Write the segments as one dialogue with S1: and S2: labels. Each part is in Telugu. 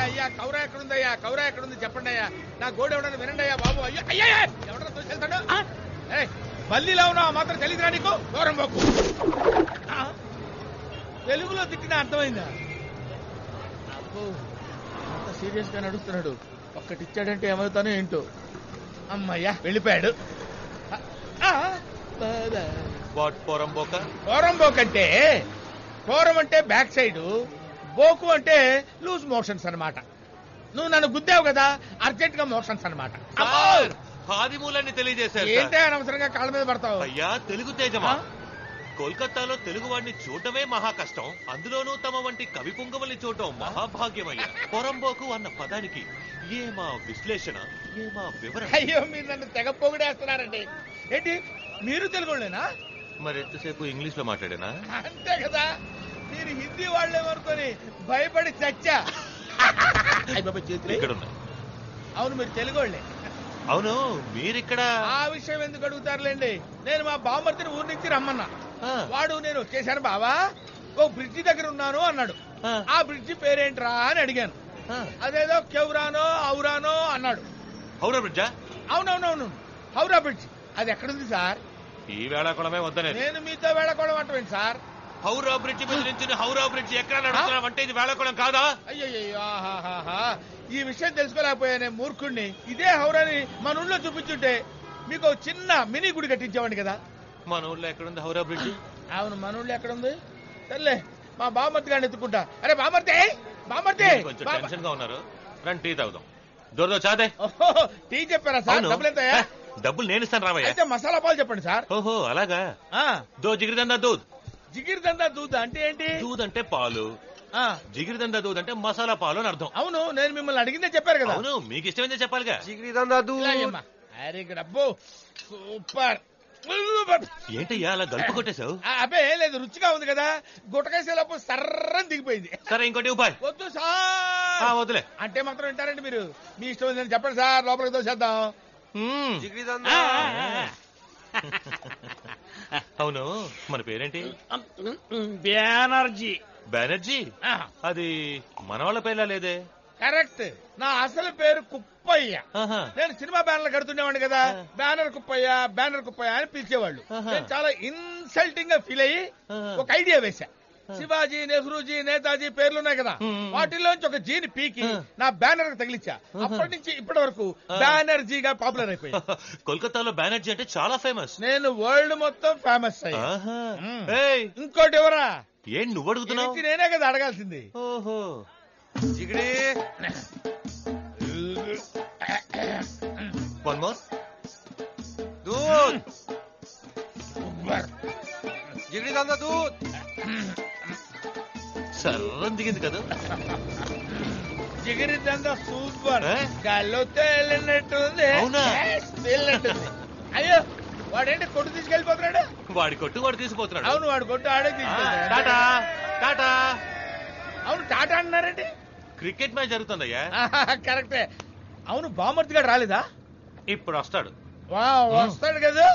S1: అయ్యా కౌరా ఎక్కడుందయ్యా, కౌరా ఎక్కడుంది చెప్పండి అయ్యా, నా గోడు ఎవడన్నా వినండి అయ్యా బాబు. అయ్యా అయ్యా ఎవడన్నా తోసేస్తాడు. బల్లిలా ఉన్నావు మాత్రం తెలియదురా నీకు, దూరం పోకు. తెలుగులో తిట్టిన అర్థమైందా? అబ్బో అంత సీరియస్ గా నడుస్తున్నాడు, ఒక్కటిచ్చాడంటే ఏమవుతానో ఏంటో. అమ్మయ్యా వెళ్ళిపోయాడు. పోరంబోక్ అంటే పోరం అంటే బ్యాక్ సైడ్, బోకు అంటే లూజ్ మోషన్స్ అన్నమాట. నువ్వు నన్ను గుద్దావు కదా, అర్జెంట్ గా మోషన్స్ అన్నమాట.
S2: ఆదిమూలాన్ని తెలియజేశారు.
S1: ఏంటే అనవసరంగా కాళ్ళ మీద పడతావు?
S2: అయ్యా తెలుగు తేజమా, కోల్కతాలో తెలుగు వాడిని చూడటమే మహా కష్టం, అందులోనూ తమ వంటి కవి పుంగవల్ని చూడటం మహాభాగ్యమయ్యా. పొరంబోకు అన్న పదానికి ఏమా విశ్లేషణ, ఏమా వివరణ.
S1: అయ్యో మీరు నన్ను తెగ పొగిడేస్తున్నారండి. ఏంటి మీరు తెలుగులేనా?
S2: మరి ఎంతసేపు ఇంగ్లీష్ లో మాట్లాడేనా?
S1: అంతే కదా, మీరు హిందీ వాళ్ళేమనుకొని భయపడి చచ్చా.
S2: ఇక్కడ ఉన్నాయి.
S1: అవును మీరు తెలుగోళ్లే.
S2: అవును మీరిక్కడ.
S1: ఆ విషయం ఎందుకు అడుగుతారులేండి, నేను మా బామ్మర్తిని ఊరి నుంచి రమ్మన్నా. వాడు నేను వచ్చేసాను బావా, ఓ బ్రిడ్జి దగ్గర ఉన్నాను అన్నాడు. ఆ బ్రిడ్జి పేరేంట్రా అని అడిగాను. అదేదో కెవ్రానో ఔరానో అన్నాడు.
S2: హౌరా బ్రిడ్జా?
S1: అవునవునవును హౌరా బ్రిడ్జ్. అది ఎక్కడుంది సార్?
S2: ఈ వేళాకోళమే వద్దనే.
S1: నేను మీతో వేళకోళం అంటావేంటి సార్?
S2: హౌరా బ్రిడ్జ్ మీద నుంచి హౌరా బ్రిడ్జ్ ఎక్కడ నడుస్తున్నావు అంటే ఇది వేళాకోళం కాదా?
S1: అయ్యయ్యో ఈ విషయం తెలుసుకోలేకపోయానే మూర్ఖుణ్ణి. ఇదే హౌరాని మన ఊళ్ళో చూపించుంటే మీకు చిన్న మినీ గుడి కట్టించేవాడిని కదా.
S2: మన ఊళ్ళో ఎక్కడుంది హౌరా బ్రిడ్జ్?
S1: అవును మన ఊళ్ళో ఎక్కడుంది? సర్లే మా బామర్తి గారిని ఎత్తుకుంటా. అరే బామర్తి బామర్తి
S2: కొంచెం టెన్షన్ గా ఉన్నారు, రండి టీ తాగుదాం. దొరదో చాదే.
S1: టీ చెప్పారా సార్? డబ్బులు ఎంతయ్యా?
S2: డబ్బులు నేను ఇస్తాను రావయ్య.
S1: అయితే మసాలా పాలు చెప్పండి సార్.
S2: ఓహో అలాగా. దో జిగిరిదందా దూద్.
S1: జిగిరిదందా దూద్ అంటే ఏంటి?
S2: దూద్ అంటే పాలు, జిగిరిదందా దూద్ అంటే మసాలా పాలు అని అర్థం.
S1: అవును నేను మిమ్మల్ని అడిగిందే చెప్పారు కదా.
S2: అవును మీకు ఇష్టమైందే చెప్పాలిగా.
S1: జిగిరిదందా దూద్. అరే అబ్బో సూపర్.
S2: ఏంటయ్యా అలా గల్పు కొట్టేశావు?
S1: అబ్బే లేదు, రుచిగా ఉంది కదా, గుట్టకేసేలోపు సర్రని దిగిపోయింది.
S2: సరే ఇంకోటి ఉపాయ్.
S1: వద్దు సార్.
S2: వద్దులే
S1: అంటే మాత్రం వింటారండి మీరు? మీ ఇష్టం నేను చెప్పండి సార్, లోపలికి తోసేద్దాం.
S2: అవును మన పేరేంటి?
S1: బెనర్జీ.
S2: బెనర్జీ? అది మన వాళ్ళ పేర్లా లేదే.
S1: కరెక్ట్, నా అసలు పేరు కుప్పయ్య. నేను సినిమా బ్యానర్లు కడుతుండేవాడిని కదా, బ్యానర్ కుప్పయ్య బ్యానర్ కుప్పయ్య అని పిలిచేవాళ్ళు. నేను చాలా ఇన్సల్టింగ్ గా ఫీల్ అయ్యి ఒక ఐడియా వేశా. శివాజీ, నెహ్రూజీ, నేతాజీ పేర్లున్నాయి కదా, వాటిల్లోంచి ఒక జీని పీకి నా బ్యానర్ తగిలిచ్చా. అప్పటి నుంచి ఇప్పటి వరకు బ్యానర్జీగా పాపులర్ అయిపోయింది.
S2: కోల్కతాలో బ్యానర్జీ అంటే చాలా ఫేమస్.
S1: నేను వరల్డ్ మొత్తం ఫేమస్ అయ్యా. ఇంకోటి ఎవరా?
S2: ఏం నువ్వు అడుగుతున్నావు?
S1: నేనే కదా అడగాల్సింది.
S2: ఓహో జిగిడి. వన్ మోర్ దూద్. జిగిడి దందా దూద్. సర్రం దిగింది కదా.
S1: జిగిరి దందా సూపర్. గాల్లో తేలినట్టుంది.
S2: అవునా?
S1: తేలినట్టుంది. అయ్యో వాడేంటి కొట్టు తీసుకెళ్ళిపోతున్నాడు?
S2: వాడి కొట్టు వాడు తీసుకుపోతున్నాడు.
S1: అవును వాడు కొట్టు ఆడే తీసుకెళ్తాడు.
S2: టాటా టాటా.
S1: అవును టాటా అన్నారండి.
S2: క్రికెట్ మ్యాచ్ జరుగుతుందయ్యా.
S1: కరెక్టే. అవును బామర్తి గారు రాలేదా?
S2: ఇప్పుడు వస్తాడు.
S1: వస్తాడు కదా.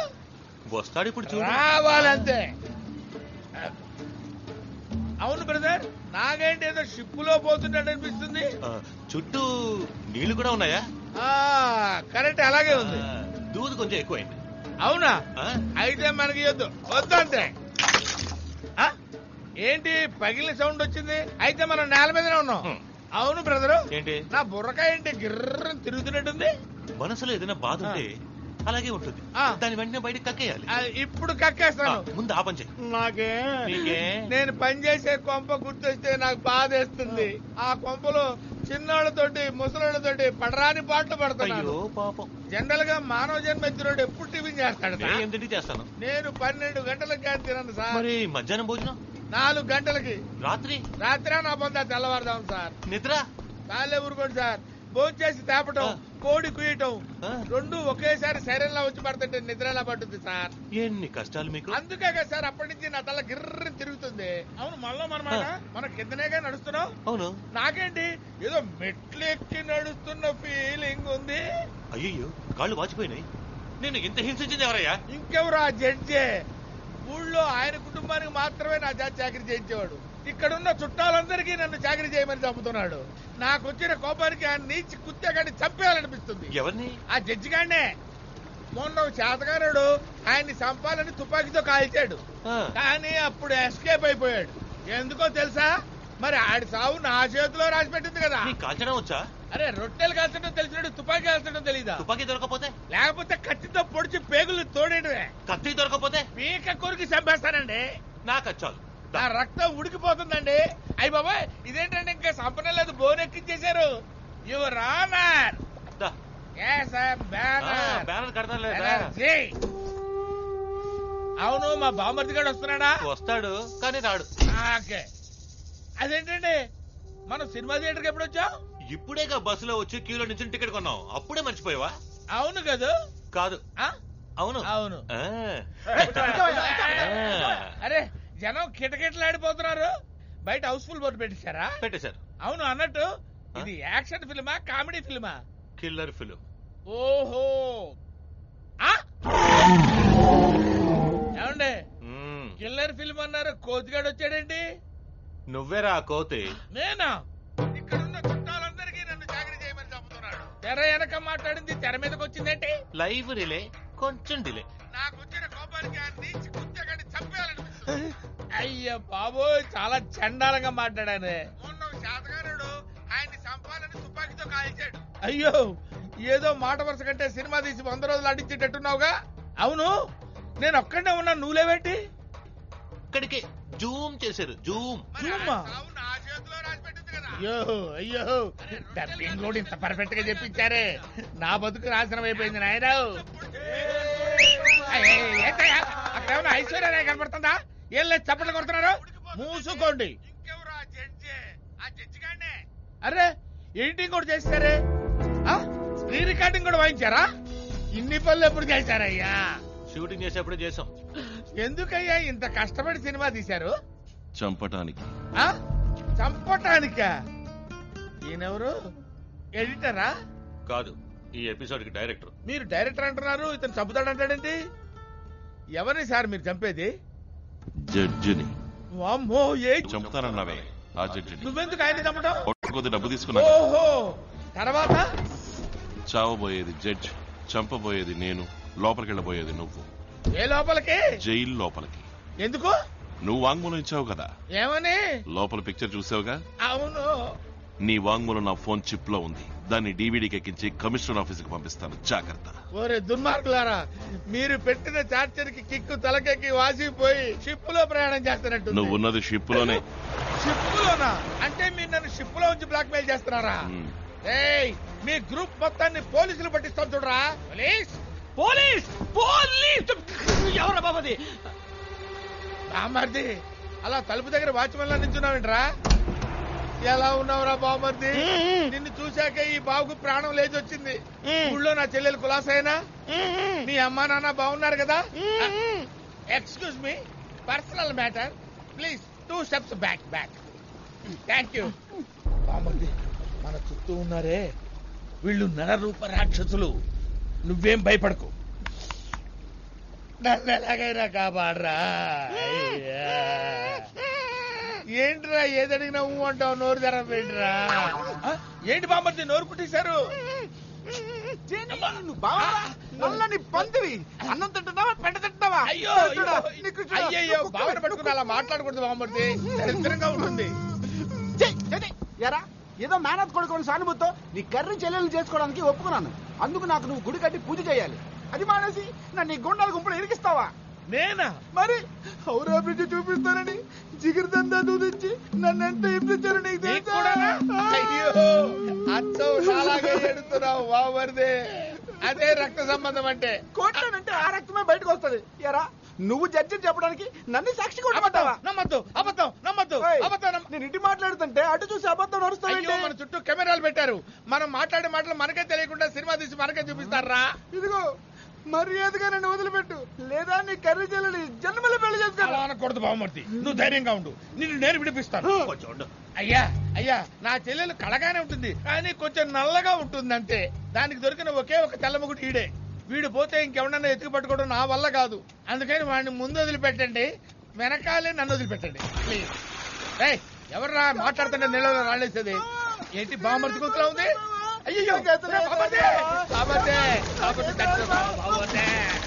S2: వస్తాడు ఇప్పుడు చూడు.
S1: రావాలంతే. అవును బ్రదర్, నాగేంటి ఏదో షిప్ లో పోతున్నాడు అనిపిస్తుంది.
S2: చుట్టూ నీళ్లు కూడా ఉన్నాయా?
S1: కరెక్ట్ అలాగే ఉంది.
S2: దూదు కొంచెం ఎక్కువైంది.
S1: అవునా? అయితే మనకి వద్దు అంతే. ఏంటి పగిలిన సౌండ్ వచ్చింది? అయితే మనం నేల మీదనే ఉన్నాం. అవును బ్రదరు,
S2: ఏంటి
S1: నా బుర్రకాయ ఏంటి గిర్ర తిరుగుతున్నట్టుంది?
S2: మనసులో ఏదైనా బాధ ఉంటే అలాగే ఉంటుంది, దాని వెంటనే బయటకు కక్కేయాలి.
S1: ఇప్పుడు కక్కేస్తాను.
S2: ముందు ఆ పని చెయ్యి.
S1: నాకే నేను పనిచేసే కొంప గుర్తొస్తే నాకు బాధేస్తుంది. ఆ కొంపలో చిన్నోళ్ళతోటి ముసలోళ్ళతోటి పడరాని పాటలు పడతాను.
S2: పాపం
S1: జనరల్ గా మానవ జన్మ ఎత్తినోడు ఎప్పుడు టిఫిన్ చేస్తాడు?
S2: ఏంటి చేస్తాను.
S1: నేను 12 గంటలకి తినను సార్.
S2: మరి మధ్యాహ్నం భోజనం
S1: 4 గంటలకి.
S2: రాత్రి
S1: నా పొందా తెల్లవారుదాం సార్.
S2: నిద్ర
S1: కాలే ఊరుకోండి సార్. భోజనం చేసి తేపటం, కోడి కుయ్యటం రెండు ఒకేసారి శరీరంలో వచ్చి పడుతుంటే నిద్ర ఎలా పడుతుంది సార్?
S2: ఎన్ని కష్టాలు మీకు.
S1: అందుకే కదా సార్ అప్పటి నుంచి నా తల గిర్ర తిరుగుతుంది. అవును మళ్ళీ మన కిందనేగా నడుస్తున్నావు.
S2: అవును
S1: నాకేంటి ఏదో మెట్లు ఎక్కి నడుస్తున్న ఫీలింగ్ ఉంది.
S2: అయ్యో కాళ్ళు వాచిపోయినాయి. నేను ఇంత హింసించింది ఎవరయ్యా?
S1: ఇంకెవరు? ఆ జడ్జే. ఊళ్ళో ఆయన కుటుంబానికి మాత్రమే నా జాతి చాకరీ చేయించేవాడు. ఇక్కడున్న చుట్టాలందరికీ నన్ను చాకరీ చేయమని చంపుతున్నాడు. నాకు వచ్చిన కోపానికి ఆ నీచి కుత్తేగాడిని చంపేయాలనిపిస్తుంది.
S2: ఎవరిని?
S1: ఆ జడ్జి గాడినే. మొన్న చేతగారుడు ఆయన్ని చంపాలని తుపాకీతో కాల్చాడు. కానీ అప్పుడు ఎస్కేప్ అయిపోయాడు. ఎందుకో తెలుసా? మరి ఆడి సావు నా చేతిలో రాసి పెట్టింది కదా.
S2: కాల్చడం వచ్చా?
S1: అరే రొట్టెలు కాల్చడం తెలిసినట్టు తుపాకీ కాల్చడం తెలీదా?
S2: తుపాకీ దొరకపోతే? లేకపోతే
S1: కత్తితో పొడిచి పేగులు తోడేయడమే.
S2: కత్తి దొరకపోతే
S1: పీక కొరికి చంపేస్తానండి.
S2: నాకు వచ్చాలు.
S1: నా రక్తం ఉడికిపోతుందండి. అయ్యి బాబాయ్, ఇదేంటంటే ఇంకా సంపనలేదు, బోన్ ఎక్కించేశారు. Your honour. అవును, మా బామర్ది గారు వస్తున్నాడా?
S2: వస్తాడు కానీ రాడు.
S1: ఓకే. అదేంటండి, మనం సినిమా థియేటర్కి ఎప్పుడు వచ్చాం?
S2: ఇప్పుడేగా బస్సులో వచ్చి క్యూలో నుంచి టికెట్ కొన్నాం. అప్పుడే మర్చిపోయావా?
S1: అవును కదా.
S2: కాదు, అవును
S1: అవును. అరే జనం కిటకిటలాడిపోతున్నారు. బయట హౌస్ఫుల్ బోర్డు పెట్టేశారు. అవును, అన్నట్టు ఇది యాక్షన్ ఫిల్మా కామెడీ ఫిల్మా?
S2: Killer film.
S1: ఓహో, ఏమండి కిల్లర్ ఫిల్మ్ అన్నారు, కోతిగాడు వచ్చాడేంటి?
S2: నువ్వేరా కోతి.
S1: నేనా? ఇక్కడున్న చుట్టాలందరికీ నన్ను చాకరీ చేయమని చంపుతున్నాడు. తెర వెనక మాట్లాడింది తెర మీదకి వచ్చిందేంటి?
S2: లైవ్ రిలే, కొంచెం డిలే.
S1: నాకు వచ్చిన కోపానికి ఆ నీచి కుత్తేగాడిని చంపేయాలనిపిస్తుంది. అయ్య బాబోయ్, చాలా చండాలంగా మాట్లాడాను. మొన్న శాతగారుడు ఆయన్ని చంపాలని తుపాకీతో కాల్చాడు. అయ్యో, ఏదో మాట వరుస కంటే సినిమా తీసి 100 రోజులు అడిచేటట్టున్నావుగా. అవును, నేను ఒక్కడే ఉన్నా, నువ్వులేవేంటి?
S2: ఇక్కడికి జూమ్ చేశారు. జూమ్.
S1: అయ్యో, డబ్బింగ్ కూడా ఇంత పర్ఫెక్ట్ గా చెప్పించారే. నా బతుకు నాశనం అయిపోయింది నాయన. అక్కడేమన్నా ఐశ్వర్య కనపడుతుందా? ఏం లేదు, చప్పట్లు కొడుతున్నారు. మూసుకోండి. అరే ఎడిటింగ్ కూడా చేస్తారే, రీ రికార్డింగ్ కూడా వాయించారా? ఇన్ని పనులు ఎప్పుడు చేశారయ్యా?
S2: షూటింగ్ చేసేప్పుడు చేసాం.
S1: ఎందుకయ్యా ఇంత కష్టపడి సినిమా తీశారు?
S3: చంపటానికి.
S1: చంపటానికా? ఈయనెవరు? ఎడిటరా?
S2: కాదు, ఈ ఎపిసోడ్ కి డైరెక్టర్.
S1: మీరు డైరెక్టర్ అంటున్నారు, ఇతను చంపుతాడంటాడేంటి? ఎవరిని సార్ మీరు చంపేది?
S3: జడ్జిని.
S1: వామ్మో,
S3: చంపుతానన్నావే ఆ జడ్జిని.
S1: నువ్వెందుకు ఆయన చంపటం?
S3: కొద్ది డబ్బు తీసుకున్నా.
S1: ఓహో, తర్వాత
S3: చావబోయేది జడ్జ్, చంపబోయేది నేను, లోపలికి వెళ్ళబోయేది నువ్వు.
S1: ఏ లోపలికి?
S3: జైలు లోపలికి.
S1: ఎందుకు?
S3: నువ్వు వాంగ్మూలం ఇచ్చావు కదా.
S1: ఏమని?
S3: లోపల పిక్చర్ చూసావుగా.
S1: అవును.
S3: నీ వాంగ్మూలం నా ఫోన్ చిప్ లో ఉంది. దాన్ని డీవీడీకి ఎక్కించి కమిషనర్ ఆఫీస్ కి పంపిస్తాను, జాగ్రత్త.
S1: ఓరే దుర్మార్గులారా, మీరు పెట్టిన చార్జర్ కి కిక్కు తలకెక్కి వాసిపోయి షిప్ లో ప్రయాణం చేస్తున్నట్టు.
S3: నువ్వు ఉన్నది షిప్ లోనే.
S1: షిప్ లోనా? అంటే మీరు నన్ను షిప్ లో ఉంచి బ్లాక్ మెయిల్ చేస్తున్నారా? ఏయ్, మీ గ్రూప్ మొత్తాన్ని పోలీసులు పట్టిస్తాం చూడరా. పోలీస్ ఎవరా బాబది? బామర్ది, అలా తలుపు దగ్గర వాచ్మెన్ లా నించున్నావేంట్రా? ఎలా ఉన్నావురా బామర్ది? నిన్ను చూశాక ఈ బాబుకు ప్రాణం లేచి వచ్చింది. ఊళ్ళో నా చెల్లెలు కులాసైనా మీ అమ్మా నాన్న బాగున్నారు కదా? Excuse me, personal matter, please 2 steps back. Thank you. బామర్ది, మన చుట్టూ ఉన్నారే వీళ్ళు నరరూప రాక్షసులు. నువ్వేం భయపడకు, నన్ను ఎలాగైనా కాపాడరా. ఏంట్రా ఏదడిగినా అంటావు, నోరు తెరవేంట్రా? ఏంటి బామ్మర్ది నోరు కుట్టేశారు?
S4: నల్లని పందిరి, అన్నం తింటున్నావా పెంట తింటున్నావా?
S1: అయ్యో, బావన పట్టుకుని అలా మాట్లాడకూడదు బామ్మర్ది, దరిద్రంగా ఉంటుంది.
S4: ఎరా ఏదో మేనత్ కొడుకుని సానుభూతితో నీ కర్రీ చెల్లెలు చేసుకోవడానికి ఒప్పుకున్నాను. అందుకు నాకు నువ్వు గుడి కట్టి పూజ చేయాలి. అది మానేసి నన్ను నీ గుండాల గుంపులు ఇరికిస్తావా?
S1: నేనా?
S4: మరి హౌరా బ్రిడ్జ్ చూపిస్తానని జిగిరిదందా దూదించి నన్ను ఎంత హింసించారు నీకు తెలుసా?
S1: అయ్యో, అలాగే ఎడుతున్నావు బామర్ది. అదే రక్త సంబంధం అంటే.
S4: కొట్టానంటే ఆ రక్తమే బయటకు వస్తుంది. ఎరా నువ్వు జడ్జి చెప్పడానికి నన్ను సాక్షి కొట్టమంటావా?
S1: నమ్మద్దు, అబద్ధం నమ్మద్దు.
S4: నేను ఇంటి మాట్లాడుతుంటే అటు చూసి అబద్ధం నడుస్తాను.
S1: మన చుట్టూ కెమెరాలు పెట్టారు. మనం మాట్లాడే మాటలు మనకే తెలియకుండా సినిమా తీసి మనకే చూపిస్తారా?
S4: ఇదిగో మర్యాదగా నన్ను వదిలిపెట్టు, లేదా నీ కర్రీ చెల్లెలి జన్మలో పెళ్లి చేసుకోవాలి.
S1: అనకూడదు బామర్ది, నువ్వు ధైర్యంగా ఉండు, నిన్ను నేను విడిపిస్తాను. అయ్యా, నా చెల్లెలు కళగానే ఉంటుంది, కానీ కొంచెం నల్లగా ఉంటుంది అంతే. దానికి దొరికిన ఒకే ఒక తెల్లముగుడు ఈడే. వీడు పోతే ఇంకెవడన్నా ఎత్తుకు పట్టుకోవడం నా వల్ల కాదు. అందుకని వాడిని ముందు వదిలిపెట్టండి, వెనకాలే నన్ను వదిలిపెట్టండి ప్లీజ్. ఎవర్రా మాట్లాడుతుంటే నీళ్ళలో రాలేసేది? ఏంటి బామర్తి గొంతులా ఉంది? అయ్యో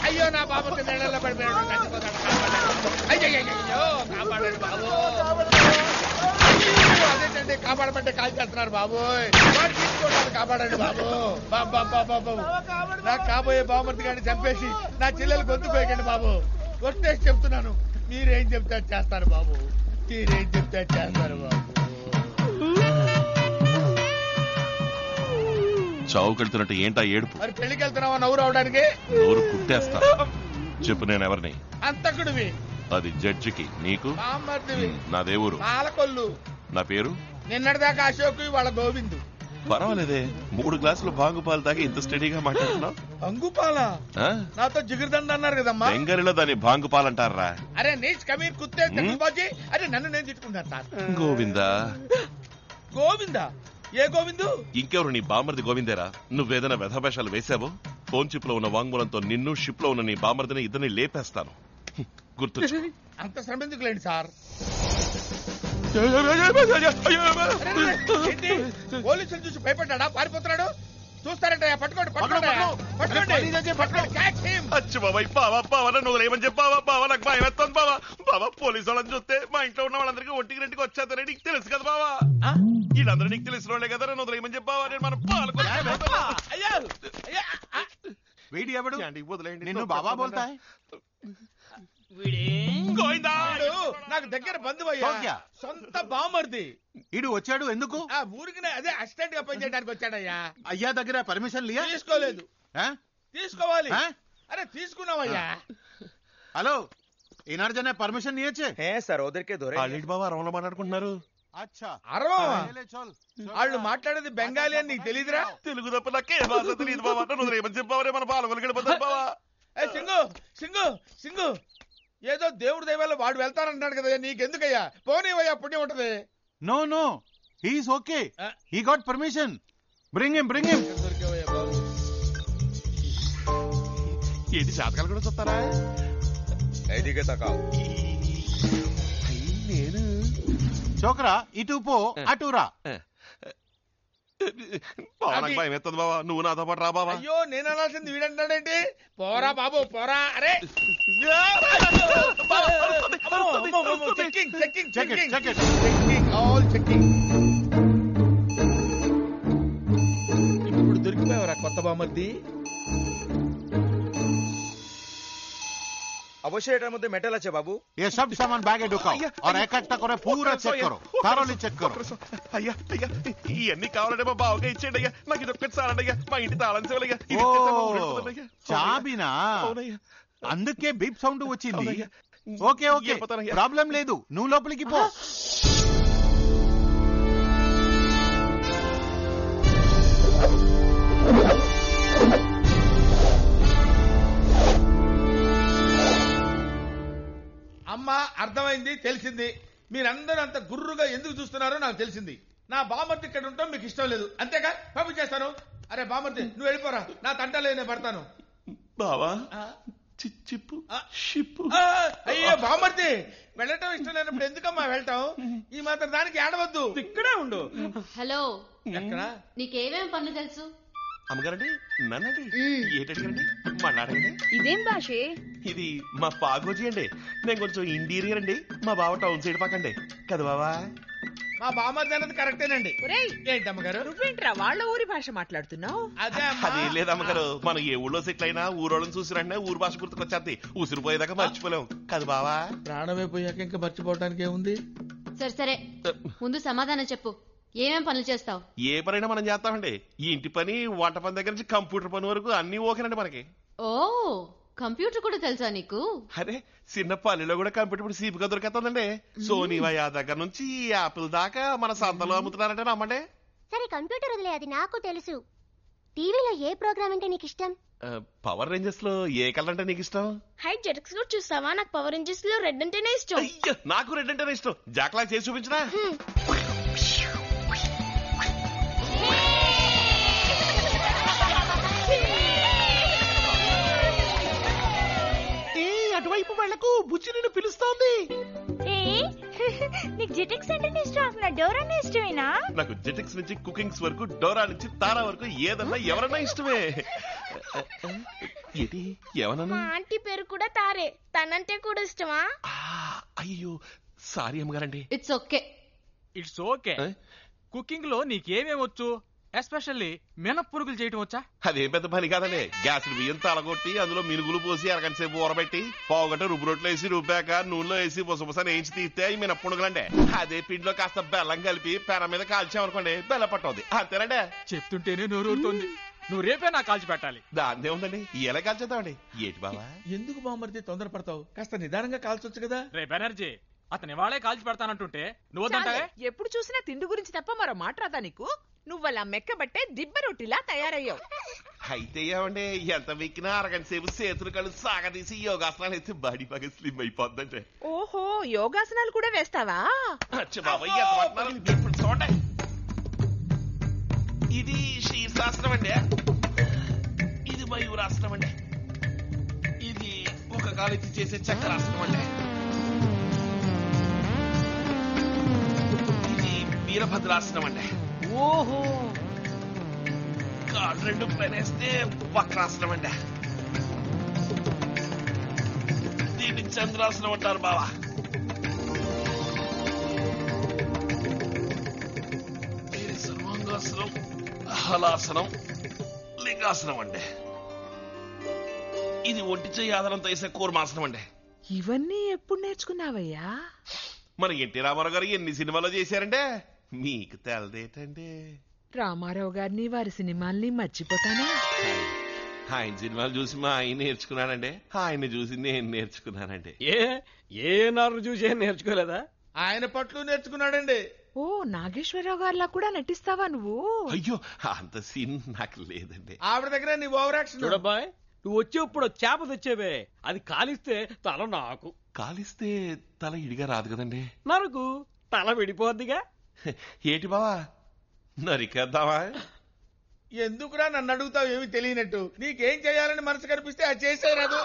S1: అయ్యో నా బాబర్తి నీళ్ళలో పడిపోయాడు, చచ్చిపోతాడు. అయ్యో కాపాడండి బాబు. అదేంటండి కాపాడమంటే కాల్ చేస్తున్నారు బాబోయ్. తీసుకోవడానికి కాపాడండి బాబు. బాబు నాకు కాబోయే బామర్తి గారిని చంపేసి నా చెల్లెలు గొంతు పోయకండి బాబు. కొట్టేసి చెప్తున్నాను, మీరేం చెప్తే చేస్తారు బాబు. మీరేం చెప్తే చేస్తారు బాబు.
S3: చావు కడుతున్నట్టు ఏంటా ఏడుపు?
S1: మరి పెళ్లికి వెళ్తున్నావా నవ్వు రావడానికి?
S3: నోరు కుట్టేస్తా. చెప్పు, నేను ఎవరిని?
S1: అంతకుడివి.
S3: అది జడ్జికి, నీకు?
S1: బామర్దివి.
S3: నా దేవురు
S1: పాలకొల్లు.
S3: నా పేరు?
S1: నిన్నటిదాకా అశోక్, వాళ్ళ గోవిందు.
S3: పర్వాలేదే, 3 గ్లాసులు బాంగు పాలు తాగి ఇంత స్టడీగా మాట్లాడుతున్నావు.
S1: అంగుపాల నాతో జిగిరిదండ అన్నారు కదమ్మా.
S3: బెంగాలీలో దాన్ని బాంగు పాలు అంటారా?
S1: అరే నీచ్ కమీర్ కుత్తే బాజీ. అరే నన్ను నేను తిట్టుకుంటాను సార్.
S3: గోవిందా?
S1: గోవిందా? ఏ గోవిందు?
S3: ఇంకెవరు? నీ బామర్ది గోవిందేరా. నువ్వేదైనా వ్యధభేషాలు వేసావో ఫోన్ చిప్ లో ఉన్న వాంగ్మూలంతో నిన్ను, షిప్ లో ఉన్న నీ బామర్దిని ఇద్దరిని లేపేస్తాను. గుర్తు.
S1: అంత శ్రమ ఎందుకు లేండి సార్. పోలీసులు చూసి భయపడ్డా పారిపోతున్నాడు. చూస్తారంట. పట్టుకోండి
S3: నువ్వు చెప్పావా బావా? నాకు భయం వేస్తాను బావా. బావా పోలీసు వాళ్ళని చూస్తే మా ఇంట్లో ఉన్న వాళ్ళందరికీ ఒంటికి రెండుకి వచ్చేద్దరే నీకు తెలుసు కదా బావా. వీళ్ళందరూ నీకు తెలిసిన వాళ్ళే కదా. నువ్వు ఏమని చెప్పావా? నేను మనం
S4: వీడి ఎవడు?
S3: వదిలేయండి.
S4: నిన్ను బాబా బోల్తా
S1: నాకు దగ్గర బంధువయ్యా, సొంత బామర్ది.
S4: ఇడు వచ్చాడు ఎందుకు?
S1: ఆ ఊరికి అదే అసిస్టెంట్ గా పనిచేయడానికి వచ్చాడయ్యా.
S4: అయ్యా దగ్గర పర్మిషన్ లియా?
S1: తీసుకోలేదు. తీసుకోవాలి. అరే తీసుకున్నావయ్యా.
S4: హలో, ఇనర్జనే పర్మిషన్ నియచ్చే?
S5: సార్ ఉదర్కే దొరే.
S3: బాబా అరవలో మాట్లాడుకుంటున్నారు.
S1: వాళ్ళు మాట్లాడేది బెంగాలీ అని నీకు తెలీదురా?
S3: తెలుగు తప్ప నాకే భాష తెలియదు బాబా. నువ్వు ఏమని చెప్పావరే? మన పాలకొల్లు గడిపోతారు బావా.
S1: సింగు సింగు సింగు, ఏదో దేవుడి దైవాల్లో వాడు వెళ్తానంటున్నాడు కదా, నీకెందుకయ్యా? పోనీవయ్యా, పుణ్యం ఉంటది.
S4: No no, he is okay. He got permission. Bring him, bring him.
S3: ఏంటి శాతకాలు కూడా చూస్తారా?
S5: ఐదికే తకావు.
S3: నేను
S4: చోకరా ఇటు పో, అటురా.
S3: భయం ఎత్తదు బాబా. నువ్వు నాతో పాటు రా బాబా.
S1: అయ్యో నేను అనాల్సింది వీడంటాడేంటి? పోరా బాబు పోరా. అరే checking checking checking checking all checking. ఇప్పుడు దొరికిపోయావరా కొత్త బామర్ది?
S5: अवश्य एटार मध्य मेटल আছে बाबू.
S4: ये सब सामान बैग में ढुकाओ और एक एक करे पूरा चेक करो, thoroughly चेक करो.
S3: అయ్యా అయ్యా ఇవన్నీ కావాలంటే మా బావగా ఇచ్చేయండి అయ్యా. నాకు ఇది ఒక్కటి చాలండి అయ్యా. మా ఇంటి తాళం సేవలయ్యా.
S4: చాబినా? అందుకే బీప్ సౌండ్ వచ్చింది. ఓకే ఓకే, ప్రాబ్లం లేదు. నువ్వు లోపలికి పో.
S1: అమ్మా అర్థమైంది, తెలిసింది. మీరందరూ అంత గుర్రుగా ఎందుకు చూస్తున్నారో నాకు తెలిసింది. నా బామర్ది ఇక్కడ ఉంటాం మీకు ఇష్టం లేదు, అంతేగా? పంపించేస్తాను. అరే బామర్ది నువ్వు వెళ్ళిపోరా, నా తంటలే నేను పడతాను.
S3: బావా చిప్పు షిప్పు.
S1: అయ్యో బామర్ది, వెళ్ళటం ఇష్టం లేనప్పుడు ఎందుకమ్మా వెళ్ళటం? ఈ మాత్రం దానికి ఏడవద్దు, ఇక్కడే ఉండు.
S6: హలో,
S1: ఎక్కడ?
S6: నీకేమేం పనులు తెలుసు?
S3: అమ్మగారండి నన్నండి ఏంటండి మన్నాడండి.
S6: ఇదేం భాషే?
S3: ఇది మా పాగోజీ అండి. నేను కొంచెం ఇంటీరియర్ అండి. మా బావ టౌన్ సైడ్ పక్కండి కదా బావా.
S1: మా బామర్ది అన్నది కరెక్టేనండి. ఏంటి అమ్మగారు
S7: నువ్వేంట్రా వాళ్ళ ఊరి భాష మాట్లాడుతున్నావు?
S3: అదే లేదు అమ్మగారు, మనం ఏ ఊళ్ళో సెటిల్ అయినా ఊరోళ్ళని చూసిరంటే ఊరు భాష గుర్తుకొచ్చేది. ఉసిరిపోయేదాకా మర్చిపోలేం కదా బావా.
S1: ప్రాణమే పోయాక ఇంకా మర్చిపోవడానికి ఏముంది?
S6: సరే సరే, ముందు సమాధానం చెప్పు. ఏమేం పనులు చేస్తావు?
S3: ఏ పనైనా మనం చేస్తామండి. ఈ ఇంటి పని, వంట పని దగ్గర నుంచి కంప్యూటర్ పని వరకు అన్ని ఓకేనండి మనకి.
S6: ఓ, కంప్యూటర్ కూడా తెలుసా నీకు?
S3: అరే చిన్న పల్లెలో కూడా కంప్యూటర్ ఇప్పుడు సీపుగా దొరికేస్తుందండి. సోనీ వయా దగ్గర నుంచి యాపిల్ దాకా మన సంతలో అమ్ముతున్నారంటే నమ్మండి.
S8: సరే కంప్యూటర్ వదిలే, అది నాకు తెలుసు. టీవీలో ఏ ప్రోగ్రామ్ అంటే నీకు ఇష్టం?
S3: పవర్ రేంజర్స్ లో ఏ కలర్ అంటే నీకు ఇష్టం?
S8: హైట్ జెటక్స్ కూడా చూస్తావా? నాకు పవర్ రేంజర్స్ లో రెడ్ అంటేనే ఇష్టం.
S3: అయ్యో నాకు రెడ్ అంటేనే ఇష్టం. జాక్లా చేసి చూపించరా?
S7: అటువైపు వాళ్లకు బుజ్జి నిన్ను పిలుస్తోంది.
S8: నీకు జెటెక్స్
S9: జెటెక్స్ అంటే ఇష్టం, అసలు డోరానే ఇష్టమేనా?
S3: నాకు జెటెక్స్ నుంచి కుకింగ్స్ వరకు, డోరా నుంచి తారా వరకు ఏదన్నా ఎవరన్నా ఇష్టమే. ఏంటి ఏమన్నా?
S9: మా ఆంటీ పేరు కూడా తారే, తనంటే కూడా ఇష్టమా?
S3: అయ్యో సారీ అమ్మగారండి.
S6: It's okay.
S10: It's okay. Cooking లో నీకేమేమొచ్చు? ఎస్పెషల్లీ మినప్పురుగులు చేయటం వచ్చా?
S3: అదేం పెద్ద పని కాదండి. గ్యాస్ బియ్యం తలగొట్టి అందులో మినుగులు పోసి అరగంట సేపు ఊరబెట్టి పావుగంట రుబ్బు రొట్టెలు వేసి రుబ్బాక నూనెలో వేసి బుసబుసని వేయించి తీస్తే అవి మినప్పుడుగులండి. అదే పిండిలో కాస్త బెల్లం కలిపి పెర మీద కాల్చామనుకోండి బెల్లం పట్టవుద్ది. అంతేనండి.
S10: చెప్తుంటేనే నోరూరుతోంది. నువ్వు రేపే నాకు కాల్చి పెట్టాలి.
S3: దాందే ఉందండి. ఎలా కాల్చేద్దామండి? ఏంటి బాబా
S1: ఎందుకు బామ్మర్ది తొందరపడతావు? కాస్త నిదానంగా కాల్చొచ్చు కదా.
S10: రే బెనర్జీ, అతని వాళ్ళే కాల్చి పెడతానంటుంటే నువ్వు వద్దంటావే?
S7: ఎప్పుడు చూసినా తిండి గురించి తప్ప మరో మాట రాదా నీకు? నువ్వలా మెక్కబట్టే దిబ్బ రొట్టిలా తయారయ్యావు.
S3: అయితే ఏమండి ఎంత వెక్కినా అరగంట సేపు చేతులు కళ్ళు సాగదీసి యోగాసనాలు అయితే బాడీ బాగా స్లిమ్ అయిపోద్దంటే.
S7: ఓహో, యోగాసనాలు కూడా వేస్తావా?
S3: బాబాయ్ ఎంత పడుతున్నారు? ఇప్పుడు చూడండి, ఇది శీర్షాసనం అండి, ఇది మయూరాసనం అండి, ఇది ఒక కాలెత్తి చేసే చక్రాసనం అండి, ఇది వీరభద్రాసనం అండి.
S10: ఓహో,
S3: కాళ్ళు రెండు పైనేస్తే వక్రాసనం అండి. దీన్ని చంద్రాసనం అంటారు బావా. ఇది సర్వాంగాసనం, హలాసనం, లింగాసనం అండి. ఇది ఒంటి చెయ్యి ఆధారంతో వేసే కూర్మాసనం అండి.
S7: ఇవన్నీ ఎప్పుడు నేర్చుకున్నావయ్యా?
S3: మన ఎన్టీ రామారావు గారు ఎన్ని సినిమాలో చేశారంటే మీకు తెలదేటండి.
S7: రామారావు గారిని వారి సినిమాల్ని మర్చిపోతానా?
S3: ఆయన సినిమాలు చూసి మా ఆయన నేర్చుకున్నానండి, ఆయన చూసి నేను నేర్చుకున్నానండి.
S10: ఏ నారు చూసి నేర్చుకోలేదా?
S1: ఆయన పట్లు నేర్చుకున్నాడండి.
S7: ఓ, నాగేశ్వరరావు గారిలా కూడా నటిస్తావా నువ్వు?
S3: అయ్యో అంత సీన్ నాకు లేదండి.
S1: ఆవిడ దగ్గర నీ ఓవర్ యాక్షన్.
S10: చూడబ్బాయ్, నువ్వు వచ్చేప్పుడు చేప తెచ్చేవే, అది కాలిస్తే తల నాకు.
S3: కాలిస్తే తల ఇడిగా రాదు కదండి.
S10: నరకు తల విడిపోద్దిగా.
S3: ఏటి బావా నరికేద్దామా?
S1: ఎందుకురా నన్ను అడుగుతావు ఏమి తెలియనట్టు? నీకేం చేయాలని మనసు కనిపిస్తే అది చేసేరాదు.